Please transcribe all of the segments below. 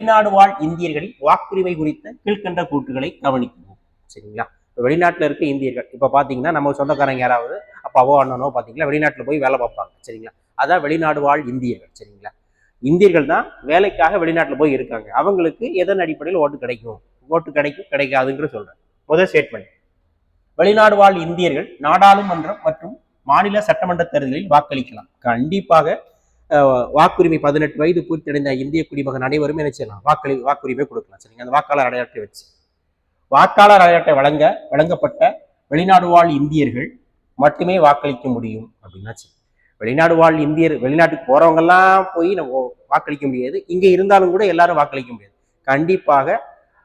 வெளிநாடு வாழ் இந்தியர்களின் வாக்குரிமை குறித்த கீழ்கண்ட கூற்றுகளை கவனிக்கவும். சரிங்களா? இப்போ வெளிநாட்டில் இருக்க இந்தியர்கள் இப்போ பார்த்தீங்கன்னா நம்ம சொந்தக்காரங்க யாராவது அப்பாவோ அண்ணனோ பார்த்தீங்கன்னா வெளிநாட்டில் போய் வேலை பார்ப்பாங்க. சரிங்களா? அதான் வெளிநாடு வாழ் இந்தியர்கள். சரிங்களா? இந்தியர்கள் தான் வேலைக்காக வெளிநாட்டில் போய் இருக்காங்க. அவங்களுக்கு எதன் அடிப்படையில் ஓட்டு கிடைக்கும், கிடைக்காதுங்கிற சொல்றேன். முதல் ஸ்டேட்மெண்ட், வெளிநாடு வாழ் இந்தியர்கள் நாடாளுமன்றம் மற்றும் மாநில சட்டமன்ற தேர்தலில் வாக்களிக்கலாம். கண்டிப்பாக வாக்குரிமை 18 வயது பூர்த்தியடைந்த இந்திய குடிமகன் அனைவரும் என்ன செய்யலாம், வாக்குரிமை கொடுக்கலாம். சரிங்க? அந்த வாக்காளர் அடையாளத்தை வச்சு வாக்காளர் அடையாளத்தை வழங்கப்பட்ட வெளிநாடு வாழ் இந்தியர்கள் மட்டுமே வாக்களிக்க முடியும் அப்படின்னா வெளிநாடு வாழ் இந்தியர் வெளிநாட்டுக்கு போறவங்க எல்லாம் போய் நம்ம வாக்களிக்க முடியாது. இங்க இருந்தாலும் கூட எல்லாரும் வாக்களிக்க முடியாது. கண்டிப்பாக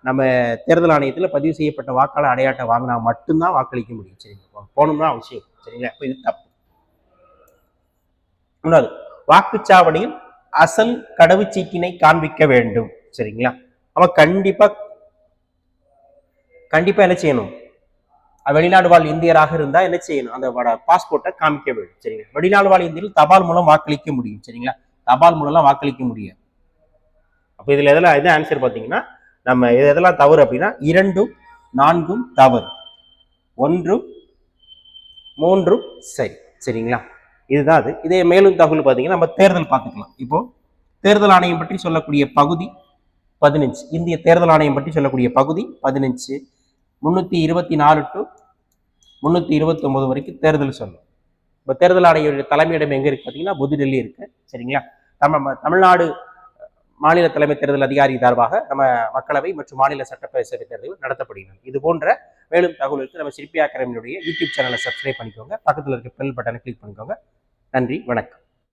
நம்ம தேர்தல் ஆணையத்தில் பதிவு செய்யப்பட்ட வாக்காளர் அடையாளத்தை வாங்கினா மட்டும்தான் வாக்களிக்க முடியும். சரிங்களா? போகணும்னா அவசியம். சரிங்களா? இப்போ இது தப்பு. மூணாவது, வாக்குச்சாவடியில் அசல் கடவுச்சீட்டினை காண்பிக்க வேண்டும். சரிங்களா? அவன் கண்டிப்பா என்ன செய்யணும், வெளிநாடு வாழ் இந்தியராக இருந்தா என்ன செய்யணும், அந்த பாஸ்போர்ட்டை காமிக்க வேண்டும். சரிங்களா? வெளிநாடு வாழ் இந்தியர்கள் தபால் மூலம் வாக்களிக்க முடியும். சரிங்களா? தபால் மூலம் வாக்களிக்க முடியும். அப்ப இதுல எதெல்லாம் என்ன ஆன்சர் பாத்தீங்கன்னா, நம்ம எதெல்லாம் தவறு அப்படின்னா 2, 4 தவறு, 1, 3 சரி. சரிங்களா? இதுதான் அது. இதே மேலும் தகவல் பார்த்தீங்கன்னா நம்ம தேர்தல் பார்த்துக்கலாம். இப்போ தேர்தல் ஆணையம் பற்றி சொல்லக்கூடிய பகுதி 15, இந்திய தேர்தல் ஆணையம் பற்றி சொல்லக்கூடிய பகுதி 15, 324 to 329 வரைக்கும் தேர்தல் சொல்லும். இப்போ தேர்தல் ஆணைய தலைமையிடம் எங்க இருக்கு பார்த்தீங்கன்னா புதுடெல்லி இருக்கு. சரிங்களா? தமிழ்நாடு மாநில தலைமை தேர்தல் அதிகாரி சார்பாக நம்ம மக்களவை மற்றும் மாநில சட்டப்பேரவை தேர்தல் நடத்தப்படுகிறது. இது போன்ற மேலும் தகவலுக்கு நம்ம சிற்பி அகாடமியுடைய யூடியூப் சேனலை சப்ஸ்கிரைப் பண்ணிக்கோங்க. பக்கத்தில் இருக்க பெல் பட்டனை கிளிக் பண்ணிக்கோங்க. நன்றி, வணக்கம்.